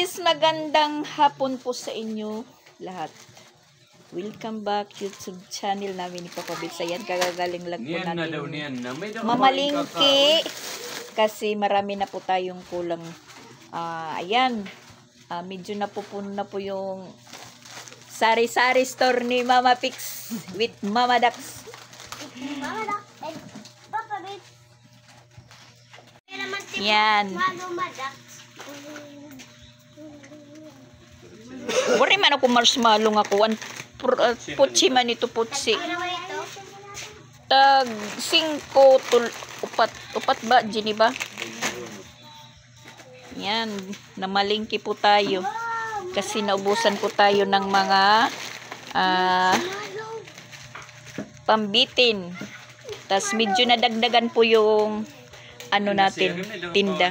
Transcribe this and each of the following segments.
guys, magandang hapon po sa inyo lahat. Welcome back YouTube channel namin ni Papa Bits. Ayan, kagagaling lang po natin mamalingki kasi marami na po tayong kulang. Ayan, medyo napupuno na po yung sari-sari store ni Mama Pix with Mama Dax. Mama Dax and Papa Bits. Yan. Mama Dax. Wari man ako marshmallow nga kuan. Putsi man ito putsi. Tag 5 tul upat ba Jenny ba? Yan, namalingki po tayo. Kasi naubusan po tayo ng mga pambitin. Tas medyo nadagdagan po yung ano natin, tinda.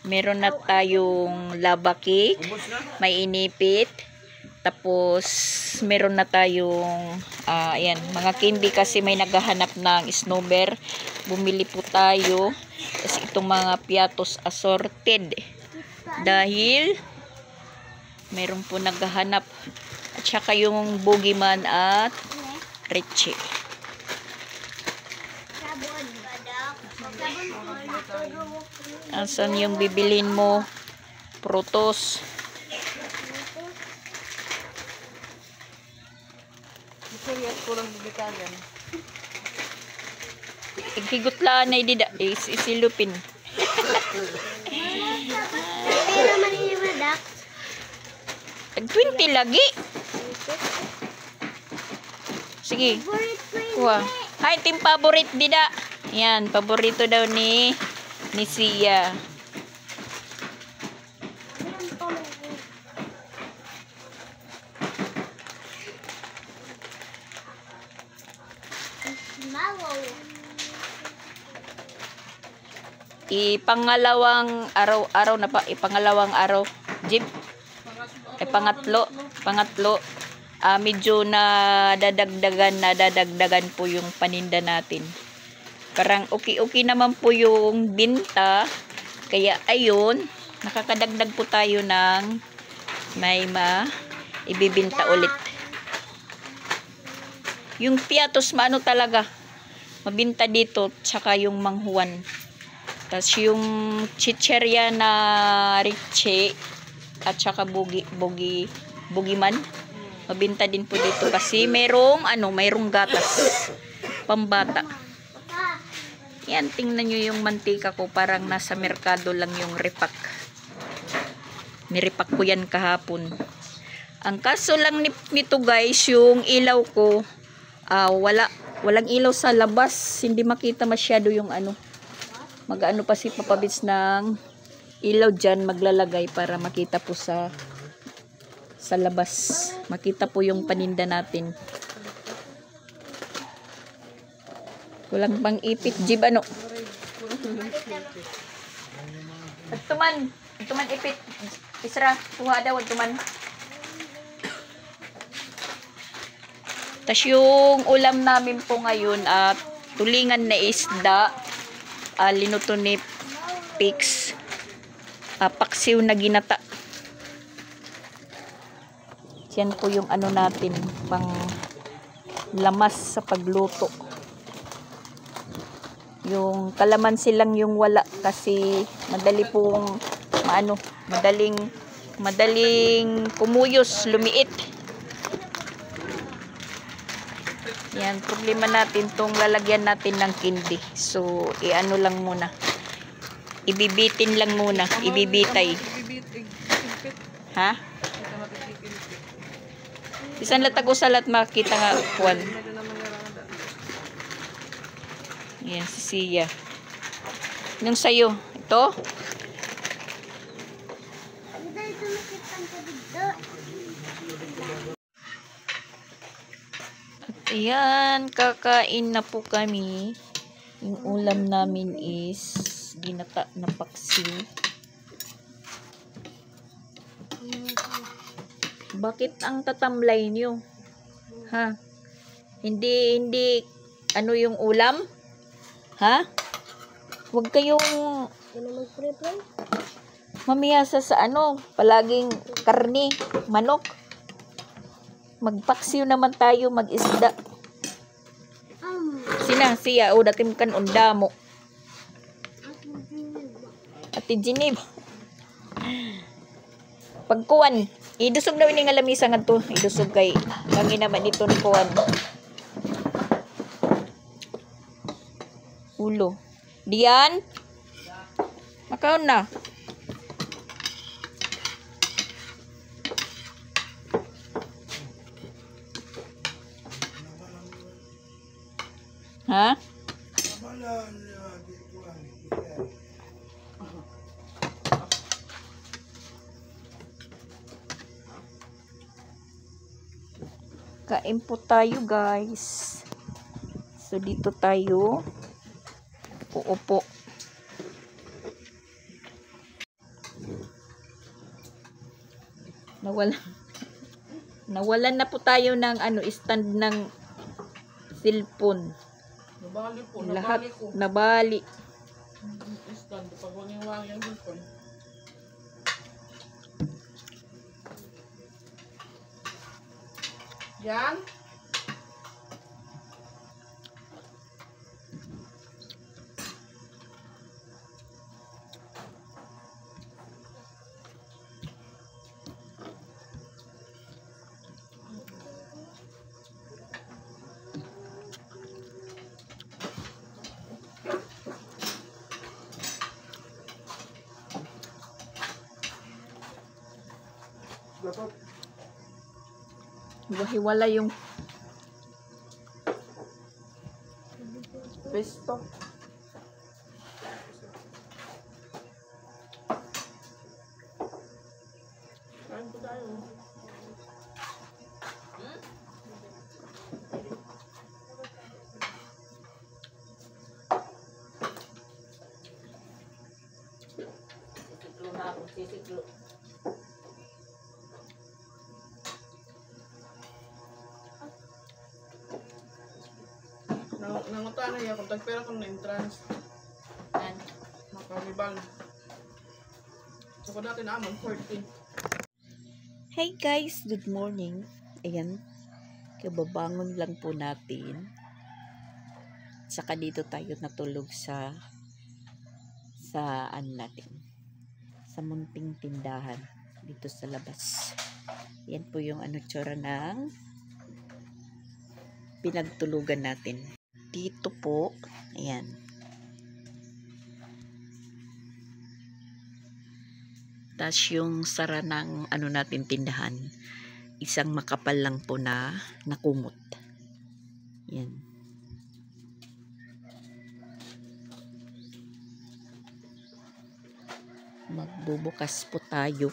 Meron na tayong lava cake, may inipit, tapos meron na tayong ayan, mga candy kasi may naghahanap ng snowbear. Bumili po tayo kasi itong mga piatos assorted dahil meron po naghahanap, at saka yung boogeyman at reche. Asan yung bibilin mo? Prutos. Igigutlaan na idida. Isilupin. Pero maniniwa Dax. 20 lagi. Sige. Kuha. Hi, team favorite dida. Yan, paborito daw ni Sia. Ipangalawang araw na pa, ipangalawang araw, Jeep. Pangatlo, medyo nadadagdagan po yung paninda natin. Parang okay naman po yung binta. Kaya ayun, nakakadagdag po tayo ng may ibibinta ulit. Yung piatos maano talaga, mabinta dito, tsaka yung manghuan. Tapos yung chicherya na riche at saka boogeyman, mabinta din po dito kasi merong gatas pambata. Yan, tingnan nyo yung mantika ko, parang nasa merkado lang yung repak. Nirepak ko yan kahapon. Ang kaso lang nito guys, yung ilaw ko, walang ilaw sa labas. Hindi makita masyado yung mag-ano pa si Papa Bits ng ilaw dyan, maglalagay para makita po sa labas. Makita po yung paninda natin. Kulang pang ipit, Jib, ano? Tuman ipit. Isra, kuha daw, tuman. Tas yung ulam namin po ngayon at tulingan na isda, linuto ni Pix, paksiw na ginata. Yan po yung natin, pang lamas sa pagluto. Yung kalamansi lang yung wala kasi madali pong madaling kumuyos, lumiit. Yan, problema natin tong lalagyan natin ng candy. So, lang muna. Ibibitin lang muna, ibibitay. Ha? Bisan latag usalat makita nga kuan. Yan, si Sia. Nung sayo, ito. At ayan, kakain na po kami. Yung ulam namin is ginata na paksiw. Bakit ang tatamlay niyo? Ha? Hindi yung ulam? Ha? Huwag kayong Mamiyasa sa ano, palaging karne, manok. Magpaksiw naman tayo, mag-isda. Siya, o datim kan unda mo. Ati Ginib. Pagkuwan, idusog na nga lamisa nga to. Idusog kay, kami naman ito ni kuwan. Ulo. Diyan? Makaon na. Ha? Kain po tayo, guys. So, dito tayo uupo. Nawalan na po tayo ng stand ng cellphone. Nabali po, Lahat nabali ko. nabali. Stand, pag wangi-wangi ang hipon. Yan. Hiwala yung Pesto. Kain po tayo. Sisiklo na ako, sisiklo. Nangutaan na iya kung tagpera ko na entrance. Makaribal. So kung natin amon, 40. Hey guys, good morning. Ayan, kababangon lang po natin. Saka dito tayo natulog sa natin. Sa munting tindahan dito sa labas. Yan po yung tsura ng pinagtulugan natin. Dito po, ayan. Tas yung sara ng natin tindahan, isang makapal lang po na kumot. Yan. Magbubukas po tayo.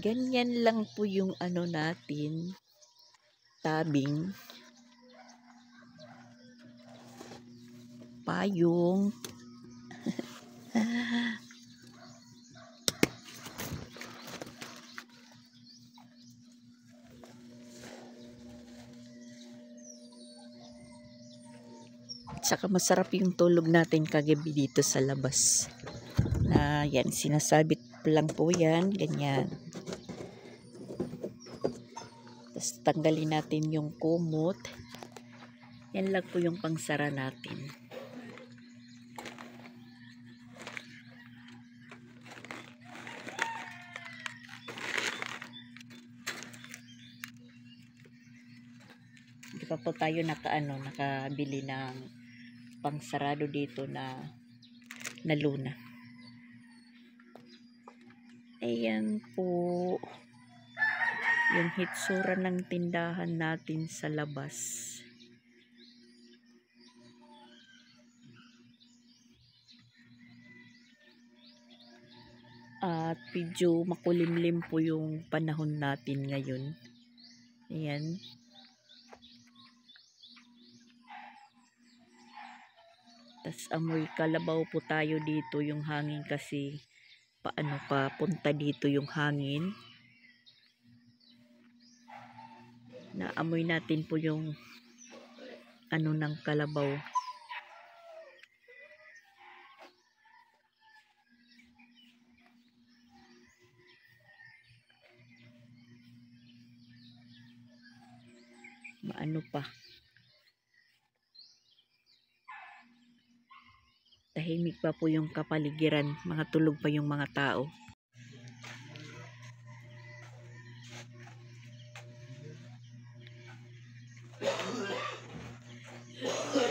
Ganyan lang po yung natin, tabing, payong, saka masarap yung tulog natin kagabi dito sa labas. Na yan, sinasabit lang po yan, ganyan. Tapos tanggalin natin yung kumot. Yan lang po yung pangsara natin. Hindi pa po tayo nakabili ng pangsarado dito na luna. Ayan po yung hitsura ng tindahan natin sa labas. At medyo makulimlim po yung panahon natin ngayon. Ayan. Tas amoy kalabaw po tayo dito, yung hangin kasi paano pa punta dito yung hangin. Naamoy natin po yung ano ng kalabaw. Maano pa. Tahimik pa po yung kapaligiran, mga tulog pa yung mga tao.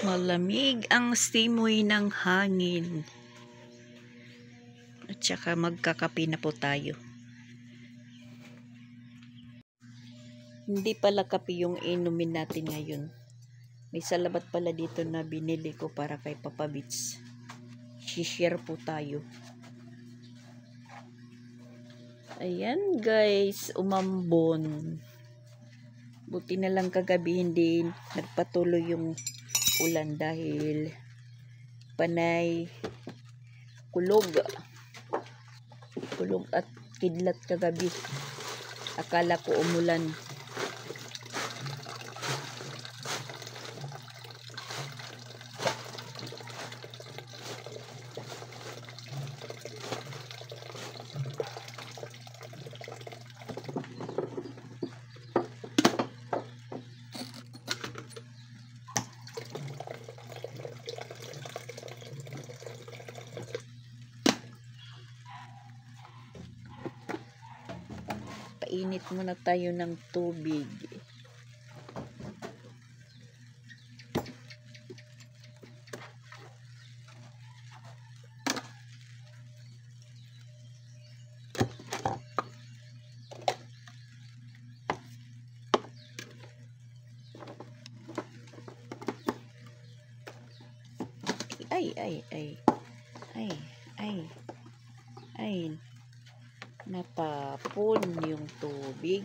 Malamig ang simoy ng hangin. At saka magkakape na po tayo. Hindi pala kape yung inumin natin ngayon. May salabat pala dito na binili ko para kay Papa Beats. Share po tayo. Ayan guys, umambon. Buti na lang kagabi hindi nagpatuloy yung ulan dahil panay kulog at kidlat kagabi. Akala ko umulan. Painit muna tayo ng tubig. Ay, natapon yung tubig.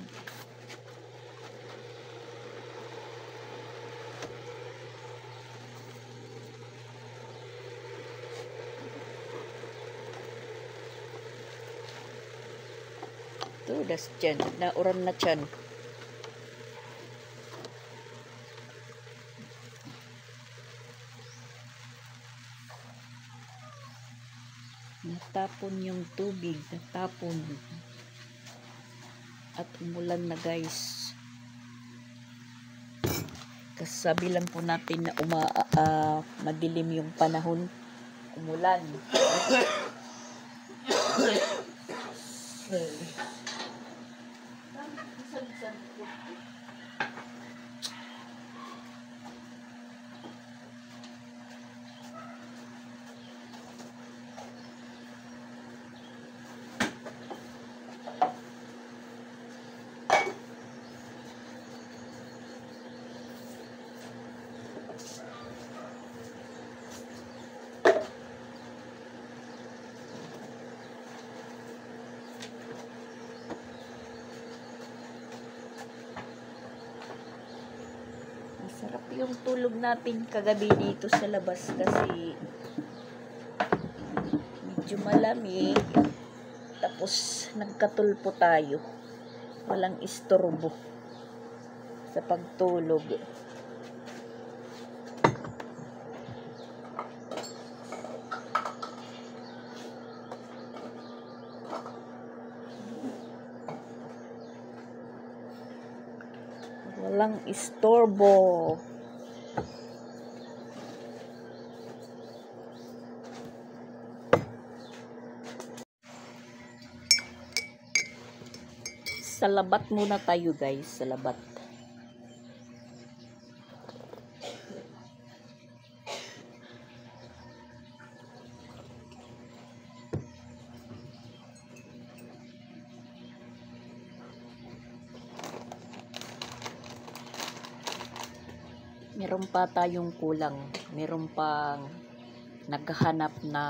Ito, das dyan. Nauran na dyan. Natapon yung tubig. Natapon. At umulan na guys. Kasabi lang po natin na madilim yung panahon. Umulan. Sarap yung tulog natin kagabi dito sa labas kasi medyo malamig. Tapos nagkatulpo tayo. Walang istorbo sa pagtulog. Walang istorbo. Sa labat muna tayo guys, sa labat. Meron pa tayong kulang. Meron pang naghahanap na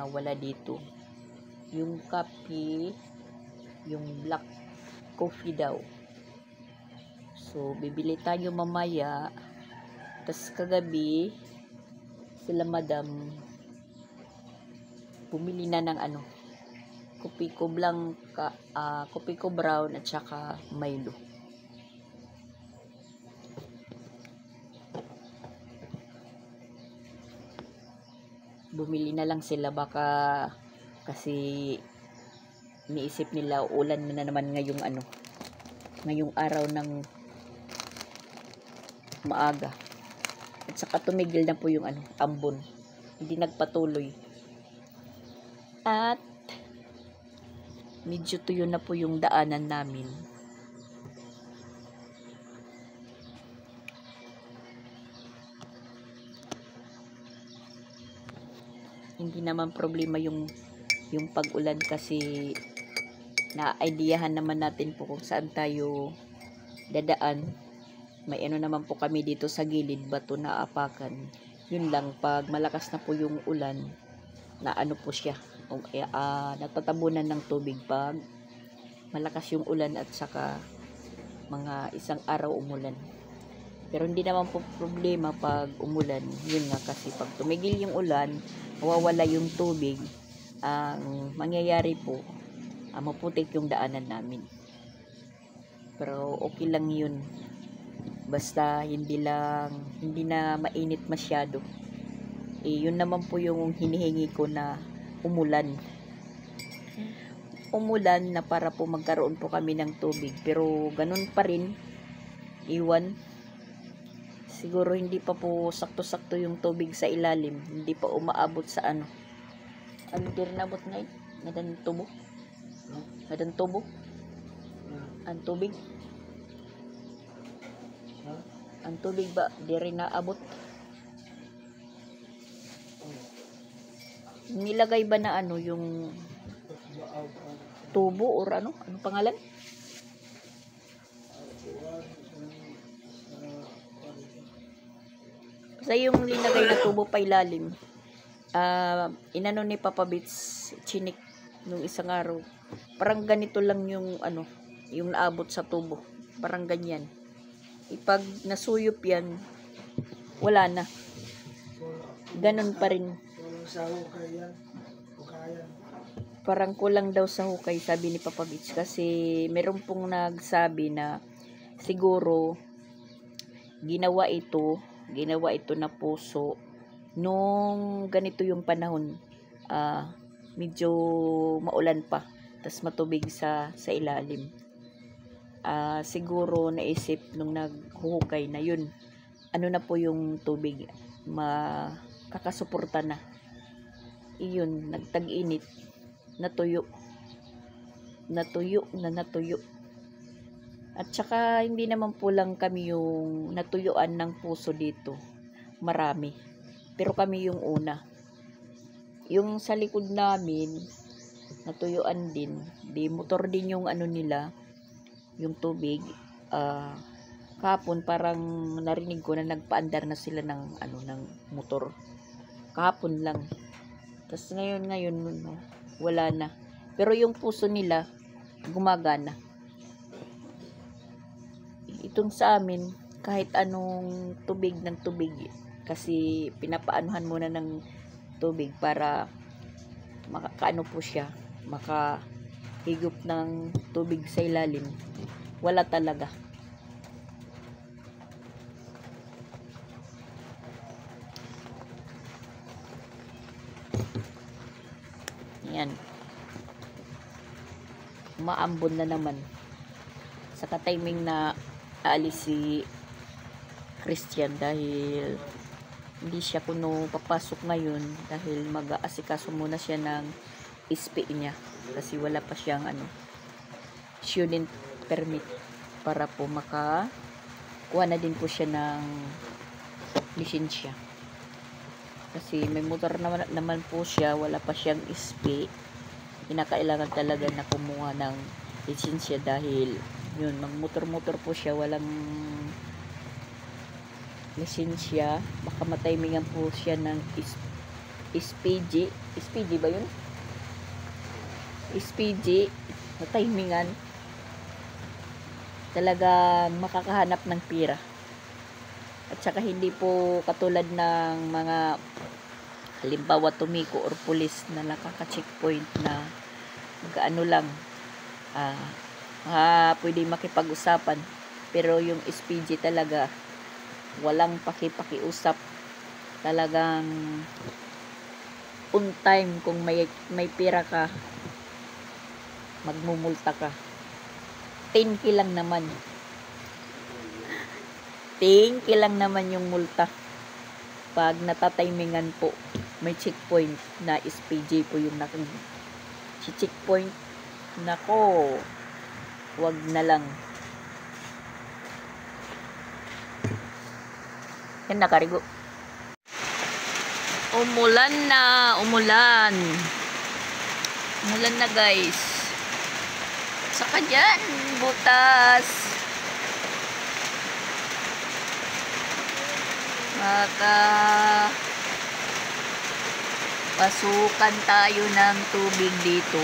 wala dito. Yung kape, yung black coffee daw. So, bibili tayo mamaya. Tas kagabi, sila madam bumili na ng ano, kopi ko blanca, kopi ko brown at saka Milo. Bumili na lang sila baka kasi iniisip nila ulan na naman ngayong ano, ngayong araw ng maaga. At saka tumigil na po yung ano, ambon. Hindi nagpatuloy. At medyo tuyo na po yung daanan namin. Hindi naman problema yung pag-ulan kasi na-ideahan naman natin po kung saan tayo dadaan. May ano naman po kami dito sa gilid, bato na apakan. Yun lang, pag malakas na po yung ulan, na ano po siya, natatabunan ng tubig pag malakas yung ulan at saka mga isang araw umulan. Pero hindi naman po problema pag umulan. Yun nga kasi pag tumigil yung ulan, mawawala yung tubig, ang mangyayari po, maputik yung daanan namin. Pero okay lang yun. Basta hindi na mainit masyado. Yun naman po yung hinihingi ko na umulan. Umulan na para po magkaroon po kami ng tubig. Pero ganun pa rin, iwan. Siguro hindi pa po sakto-sakto yung tubig sa ilalim. Hindi pa umaabot sa ano. Ano din nabot ngayon? Madan tubo? Madan tubo? Ang tubig? Ang tubig ba di rin naabot? Nilagay ba na ano yung tubo or ano? Anong pangalan? Basta yung nilagay na tubo pa ilalim. Inano ni Papa Bits, chinik nung isang araw. Parang ganito lang yung ano, yung naabot sa tubo. Parang ganyan. Pag nasuyop yan, wala na. Ganon pa rin. Parang kulang daw sa hukay, sabi ni Papa Beach. Kasi meron pong nagsabi na siguro ginawa ito na puso nung ganito yung panahon. Medyo maulan pa. Tas matubig sa ilalim. Siguro naisip nung naghuhukay na yun, ano na po yung tubig, makakasuporta na. Iyon, nagtag-init, natuyo. At saka hindi naman po lang kami yung natuyuan ng puso dito, marami. Pero kami yung una. Yung sa likod namin, natuyuan din. Di motor din yung ano nila, yung tubig. Kahapon parang narinig ko na nagpaandar na sila ng ano, ng motor. Kahapon lang. Tapos ngayon no, wala na. Pero yung puso nila gumagana. Itong sa amin, kahit anong tubig ng tubig, kasi pinapaanuhan muna ng tubig para makakaano po siya, makahigop ng tubig sa ilalim. Wala talaga. Yan. Maambon na naman. Sa timing na aalis si Christian dahil hindi siya kuno papasok ngayon dahil mag-aasikaso muna siya ng SPE niya kasi wala pa siyang ano, student permit para po makakuha na din po siya ng lisensya. Kasi may motor naman po siya, wala pa siyang SPE. Kinakailangan talaga na kumuha ng lisensya dahil yun, magmotor-motor po siya, walang lisensya, baka matimingan po siya ng SPG. SPG ba yun? SPG, matimingan. Talagang makakahanap ng pira. At saka hindi po katulad ng mga halimbawa tumiko or pulis na nakaka-checkpoint na gaano lang, pwede makipag-usapan, pero yung SPG talaga walang paki-pakiusap, talagang on time. Kung may pera ka, magmumulta ka. 10K lang naman. 10K lang naman yung multa. Pag natatimingan po, may checkpoint na SPG po yung checkpoint. Nako, wag na lang. Yan, nakarigo. Umulan na, umulan. Umulan na, guys. Saka dyan, butas. Pasukan tayo ng tubig dito.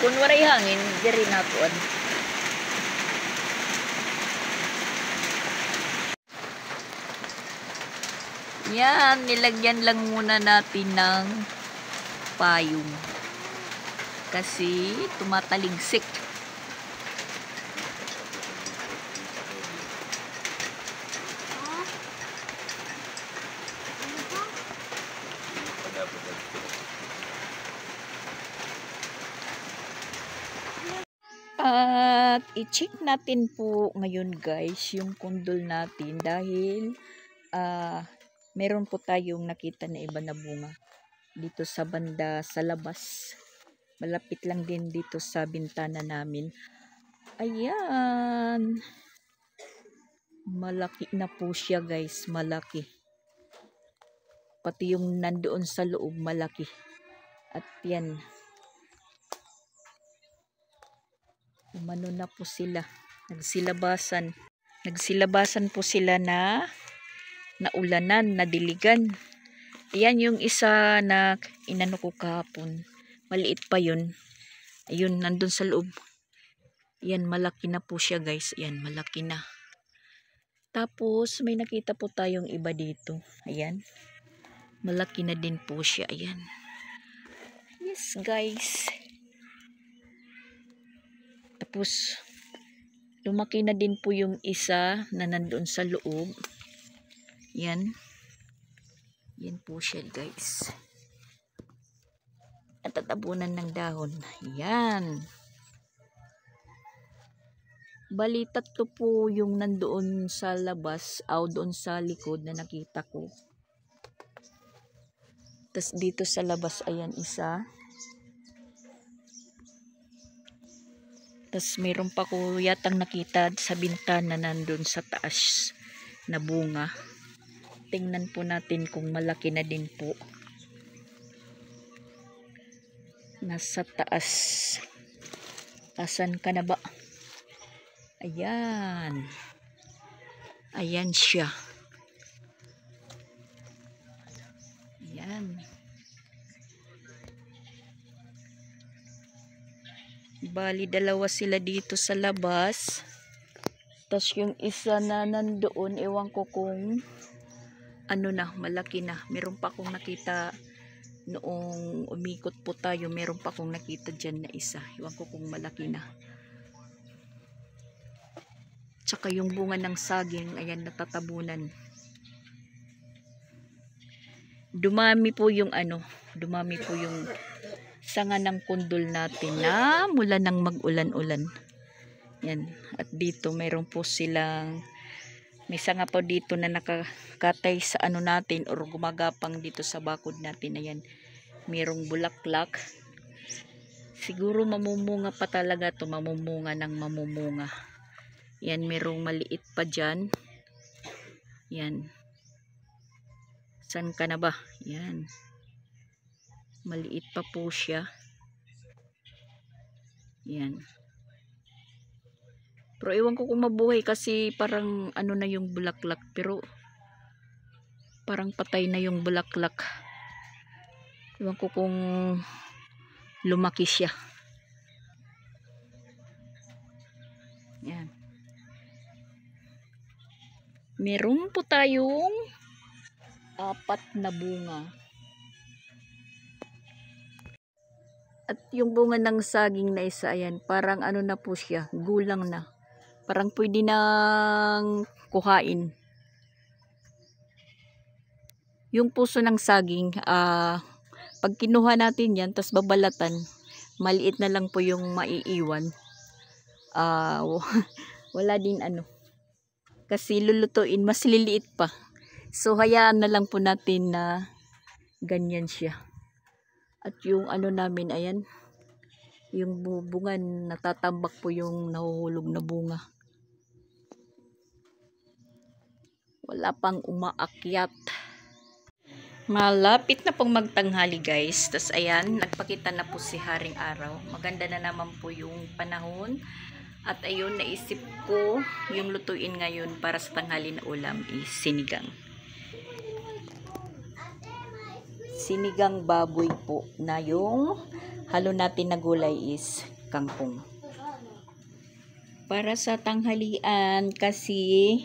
Kunwari hangin, diri natuan. Yan, nilagyan lang muna natin ng payong. Kasi tumataligsik. At i-check natin po ngayon, guys, yung kundol natin dahil meron po tayong nakita na iba na bunga dito sa banda sa labas. Malapit lang din dito sa bintana namin. Ayan. Malaki na po siya, guys. Malaki. Pati yung nandoon sa loob, malaki. At yan. Umano na po sila. Nagsilabasan. Nagsilabasan po sila na naulanan, nadiligan. Ayan yung isa na inano ko kahapon. Maliit pa yun. Ayun, nandun sa loob. Ayan, malaki na po siya, guys. Ayan, malaki na. Tapos, may nakita po tayong iba dito. Ayan. Malaki na din po siya. Ayan. Yes, guys. Tapos, lumaki na din po yung isa na nandun sa loob. Yan. Yan po siya, guys. At tatabunan ng dahon. Yan. Bali, tatlo po yung nandoon sa labas, doon sa likod na nakita ko. Tapos dito sa labas, ayan, isa. Tapos mayroon pa ko yatang nakita sa bintana nandun sa taas na bunga. Tingnan po natin kung malaki na din po. Nasa taas. Asan ka na ba? Ayan. Ayan siya. Ayan. Bali, dalawa sila dito sa labas. Tapos yung isa na nandoon, ewan ko kung ano na, malaki na. Meron pa akong nakita noong umikot po tayo. Meron pa akong nakita dyan na isa. Ewan ko kung malaki na. Tsaka yung bunga ng saging, ayan, natatabunan. Dumami po yung dumami po yung sanga ng kundol natin na mula nang mag-ulan-ulan. Yan. At dito mayroon po silang, may sanga po dito na nakakatay sa natin or gumagapang dito sa bakod natin. Ayan. Mayroong bulaklak. Siguro mamumunga pa talaga to, mamumunga ng mamumunga. Yan, mayroong maliit pa dyan. Yan. San ka na ba? Yan. Maliit pa po siya. Yan. Pero ewan ko kung mabuhay kasi parang na yung bulaklak. Pero parang patay na yung bulaklak. Ewan ko kung lumaki siya. Yan. Meron po tayong 4 na bunga. At yung bunga ng saging na isa, ayan, parang ano na po siya, gulang na. Parang pwede nang kuhain. Yung puso ng saging, pag kinuha natin yan, tas babalatan, maliit na lang po yung maiiwan. Wala din ano. Kasi lulutuin, mas liliit pa. So, hayaan na lang po natin na ganyan siya. At yung ano namin, ayan, yung bungan, natatambak po yung nahuhulog na bunga. Wala pang umaakyat. Malapit na pong magtanghali guys. Tas ayan, nagpakita na po si Haring Araw. Maganda na naman po yung panahon. At ayun, naisip ko yung lutuin ngayon para sa tanghali na ulam is sinigang. Sinigang baboy po na yung halo natin na gulay is kangkong. Para sa tanghalian kasi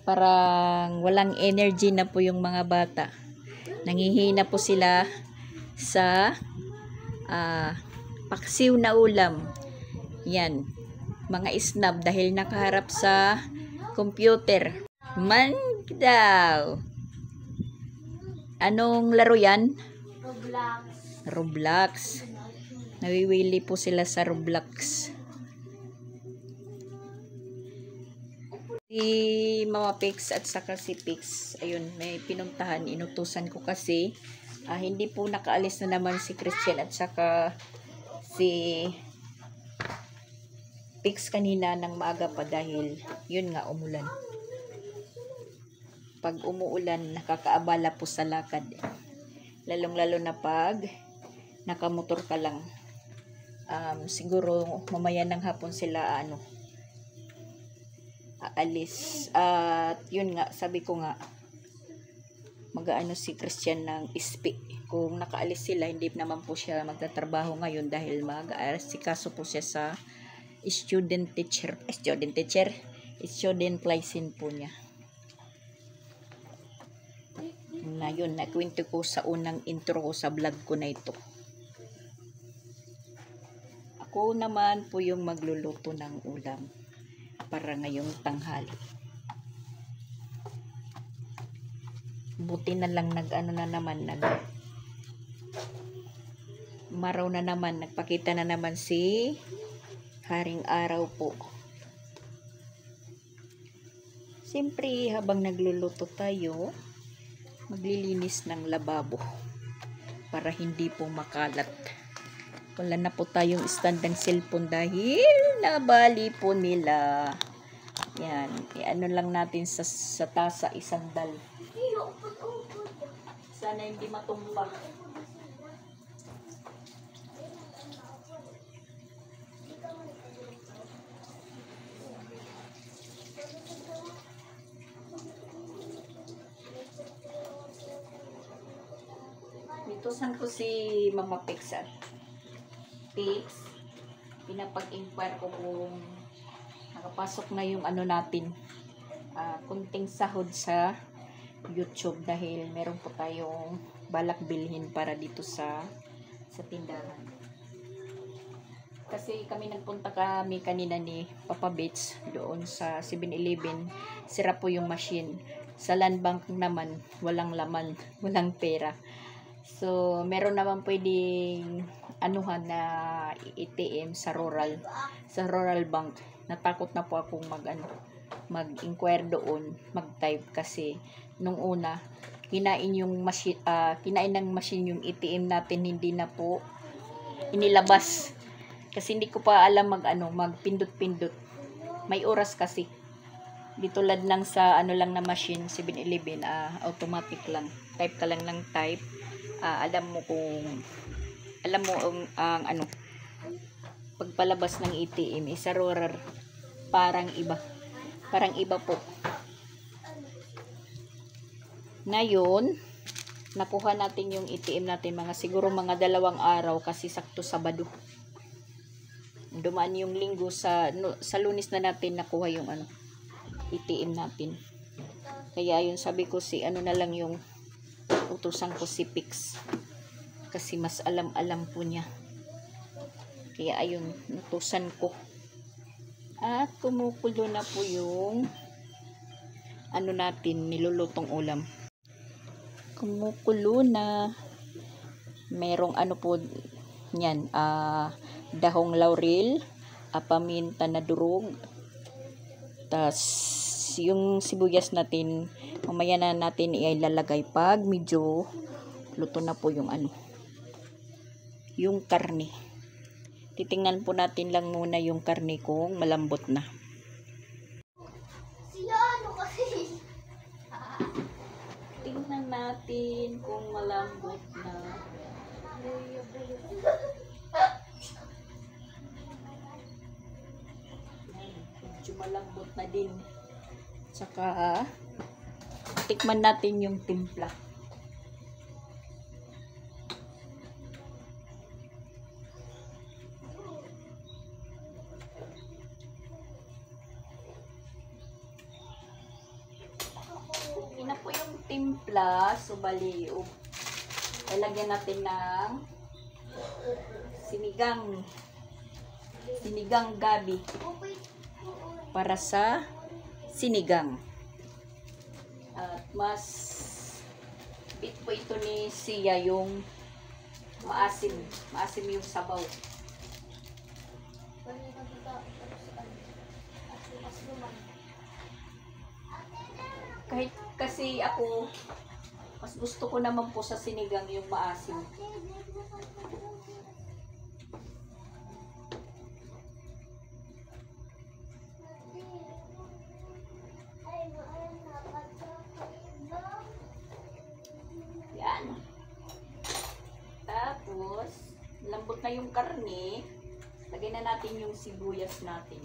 parang walang energy na po yung mga bata. Nangihina po sila sa paksiw na ulam. Yan. Mga isnab dahil nakaharap sa computer. Man daw. Anong laro yan? Roblox. Roblox. Nawiwili po sila sa Roblox. Si Mama Pix at saka si Pix, ayun, may pinuntahan, inutusan ko kasi hindi po nakaalis na naman si Christian at saka si Pix kanina ng maaga pa dahil yun nga, umulan. Pag umuulan, nakakaabala po sa lakad. Lalong-lalo na pag nakamotor ka lang. Siguro mamaya ng hapon sila aalis. At yun nga, sabi ko nga, mag-aano si Christian ng ispi. Kung nakaalis sila, hindi naman po siya magtatrabaho ngayon dahil mag-aasikaso po siya sa student license po niya. Na yun, nakwento ko sa unang intro ko sa vlog ko na ito. Ako naman po yung magluluto ng ulam para ngayong tanghali. Buti na lang maraw na naman, nagpakita na naman si Haring Araw po. Siyempre, habang nagluluto tayo, maglilinis ng lababo para hindi po makalat. Wala na po tayong stand ng cellphone dahil nabali po nila. Yan, i-ano lang natin sa tasa, isandal. Sana hindi matumba. Itusan ko si Mama Pix at Pix. Pinapag-inquire ko kung nakapasok na yung natin, kunting sahod sa YouTube dahil meron po tayong balak bilhin para dito sa tindahan. Kasi nagpunta kami kanina ni Papa Bits doon sa 7-Eleven. Sira po yung machine. Sa land bank naman, walang laman, walang pera. So, meron naman pwedeng anuhan na ATM sa rural bank. Natakot na po akong mag-inquire doon, mag-type kasi nung una kinain ng machine yung ATM natin, hindi na po inilabas. Kasi hindi ko pa alam magpindot-pindot. May oras kasi. Di tulad lang sa lang na machine, 7-Eleven, automatic lang. Type ka lang ng type. Alam mo ang pagpalabas ng ATM isa rural, parang iba po. Ngayon nakuha natin yung ATM natin siguro mga 2 araw kasi sakto Sabado. Dumaan yung Linggo, sa Lunes na natin nakuha yung ATM natin. Kaya yun, sabi ko si ano na lang yung utusan ko, si Pix. Kasi mas alam-alam po niya. Kaya ayun, utusan ko. At kumukulo na po yung ano natin, nilulutong ulam. Kumukulo na. Merong ano po yan, dahong laurel, paminta na durog. Tas yung sibuyas natin, mamaya na natin ilalagay pag medyo luto na po yung ano, yung karne. Titingnan po natin lang muna yung karne kung malambot na. Siya ano kasi? Tingnan natin kung malambot na. Medyo malambot na din. Tsaka tikman natin yung timpla. Ina po yung timpla, so bali, ilagyan natin ng sinigang gabi para sa sinigang. At mas bit po ito ni Sia yung maasim yung sabaw. Kahit kasi ako, mas gusto ko naman po sa sinigang yung maasim. Yan. Tapos, lambot na yung karne. Lagyan na natin yung sibuyas natin.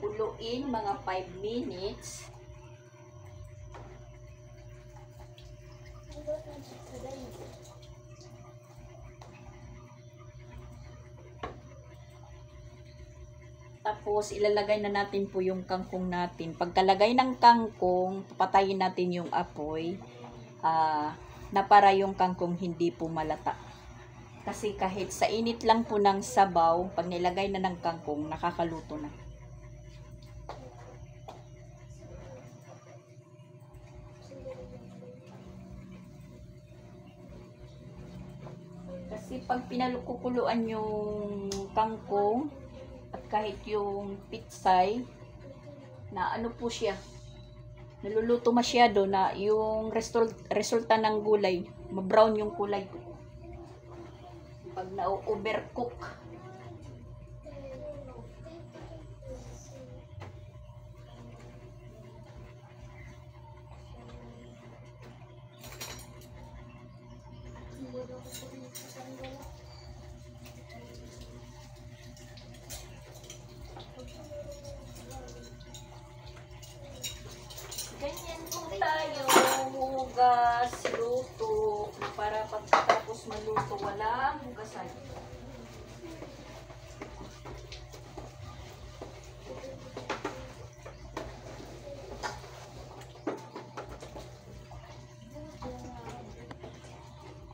Kuluin mga 5 minutes. Tapos, ilalagay na natin po yung kangkong natin. Pagkalagay ng kangkong, papatayin natin yung apoy na para yung kangkong hindi po malata. Kasi kahit sa init lang po ng sabaw, pag nilagay na ng kangkong, nakakaluto na. Kasi pag pinalukukuluan yung kangkong, at kahit yung pitsay, na ano po siya, naluluto masyado na yung resulta ng gulay, ma-brown yung kulay. Pag na-overcook. Ganyan po tayo, hugas, luto, para pagkatapos maluto, walang hugasan.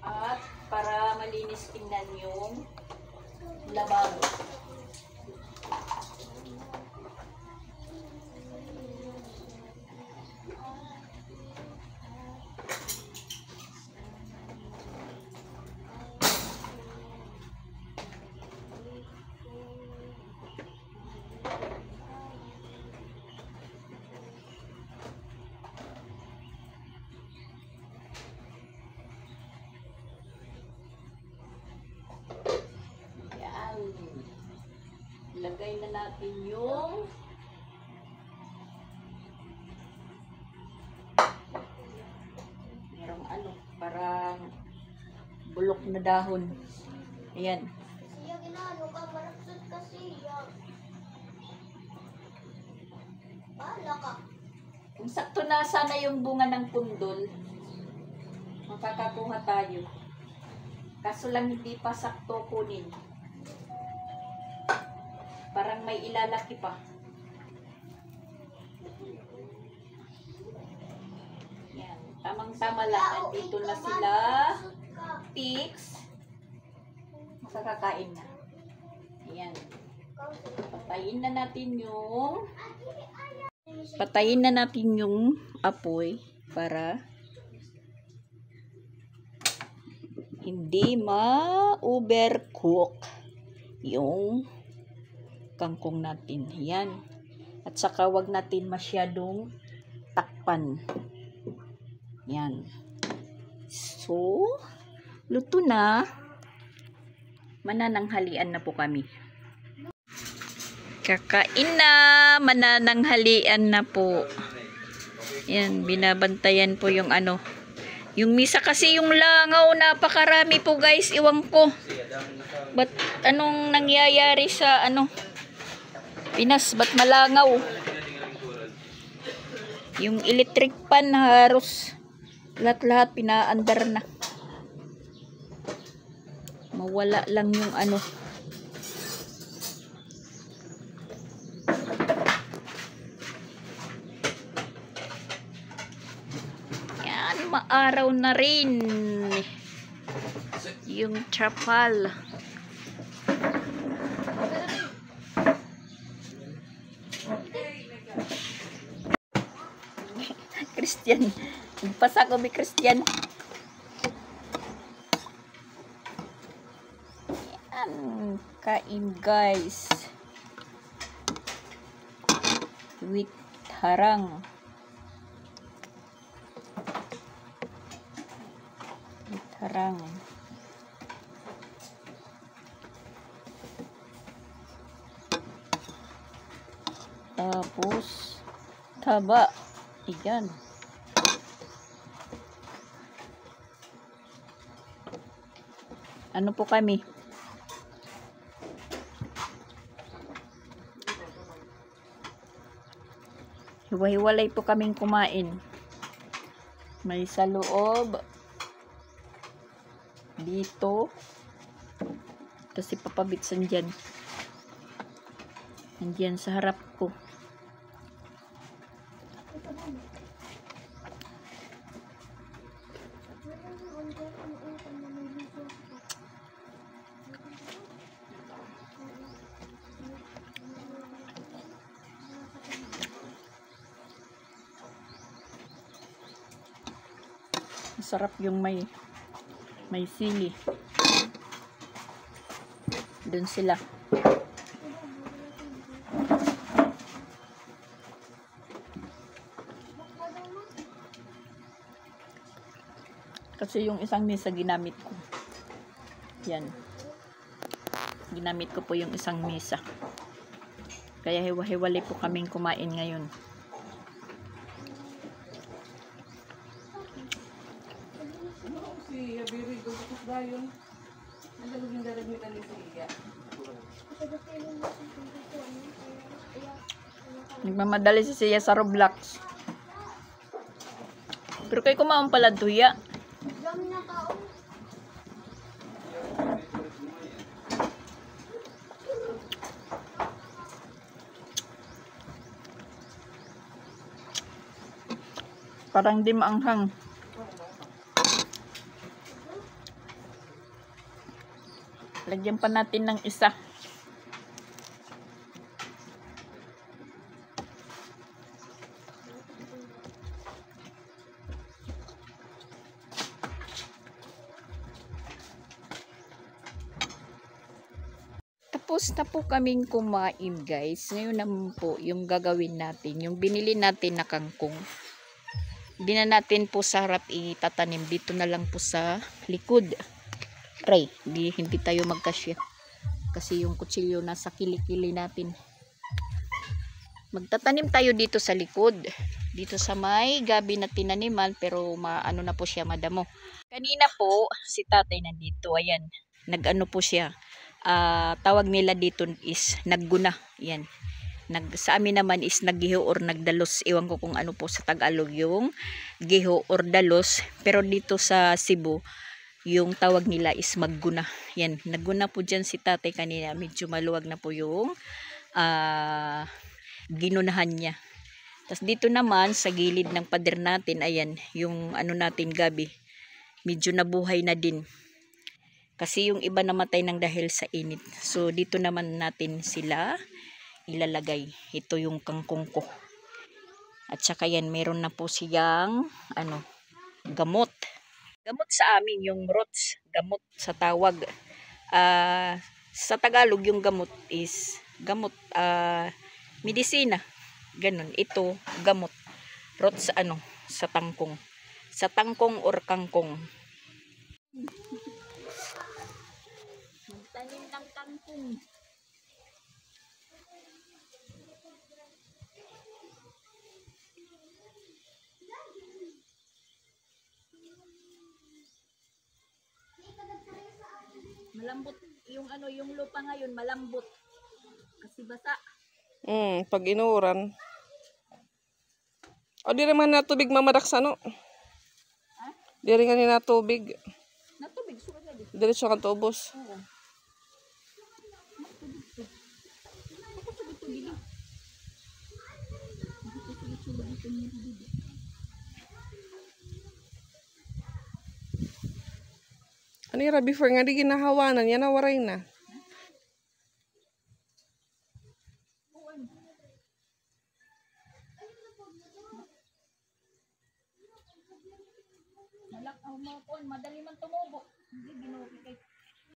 At para malinis tingnan yung lababo. Ilagay na natin yung merong ano, parang bulok na dahon. Ayan. Siya ginano ka, maraksot ka siya. Bahala ka. Kung sakto na sana yung bunga ng pundol, makakakuha tayo. Kaso lang hindi pa sakto kunin. may ilalaki pa. Yan. Tamang-tama lang. Nandito na sila. Pigs. Makakakain na. Ayan. Patayin na natin yung apoy para hindi ma-overcook yung kangkong natin. Yan. At saka wag natin masyadong takpan. Yan. So, luto na. Manananghalian na po kami. Kakain na. Manananghalian na po. Yan. Binabantayan po yung ano. Yung misa kasi yung langaw, napakarami po guys, iwan ko. Ba't anong nangyayari sa ano? Pinas, ba't malangaw? Yung electric pan haros lahat-lahat pinaandar na. Mawala lang yung ano. Maaraw na rin yung trapal. Christian, nagpasa ko may Christian. Yan, kain guys with harang. Harang. Tapos taba. Iyan. Ano po kami? Hiwa-hiwalay po kaming kumain. May sa loob. Dito. Kasi papabitsan dyan. Nandiyan sa harap ko. Masarap yung may sili. Doon sila. Kasi yung isang mesa ginamit ko. Yan. Ginamit ko po yung isang mesa. Kaya hiwa-hiwalay po kaming kumain ngayon. Nagmamadali si Sia sa Roblox. Pero kayo kumaon pala duya. Dami na tao. Parang di maanghang. Lagyan pa natin ng isa. Tapos na po kaming kumain guys. Ngayon naman po yung gagawin natin. Yung binili natin na kangkong. Hindi na natin po sa harap itatanim. Dito na lang po sa likod. Ray, hindi tayo magkasya. Kasi yung kutsilyo nasa kilikili natin. Magtatanim tayo dito sa likod. Dito sa may gabi na tinaniman. Pero ano na po siya, madamo. Kanina po, si tatay nandito. Ayan, nag-ano po siya. Tawag nila dito is nagguna. Yan. Sa amin naman is naggiho or nagdalos. Iwan ko kung ano po sa Tagalog yung giho or dalos. Pero dito sa Cebu, yung tawag nila is magguna. Yan. Nagguna po dyan si tatay kanina. Medyo maluwag na po yung ginunahan niya. Tapos dito naman sa gilid ng pader natin, ayan, yung ano natin gabi, medyo nabuhay na din. Kasi yung iba namatay ng dahil sa init. So dito naman natin sila ilalagay. Ito yung kangkong ko. At saka yan, meron na po siyang ano, gamot. Gamot sa amin yung roots, gamot sa tawag. Sa Tagalog yung gamot is gamot, medisina. Ganun. Ito, gamot. Roots ano, sa tangkong. Sa tangkong or kangkong. Magtanim ng kangkong. Malambot yung ano, yung lupa ngayon malambot. Kasi basa. Pag inuuran. O di naman na tubig mamadak sa no? Di rin nga na tubig. Natubig, suka na dito. Diretso kang tubos. Oo. Ano yung before nga di ginahawanan, yan nawaray na. Madali man tumubo. Hindi ginuwi kay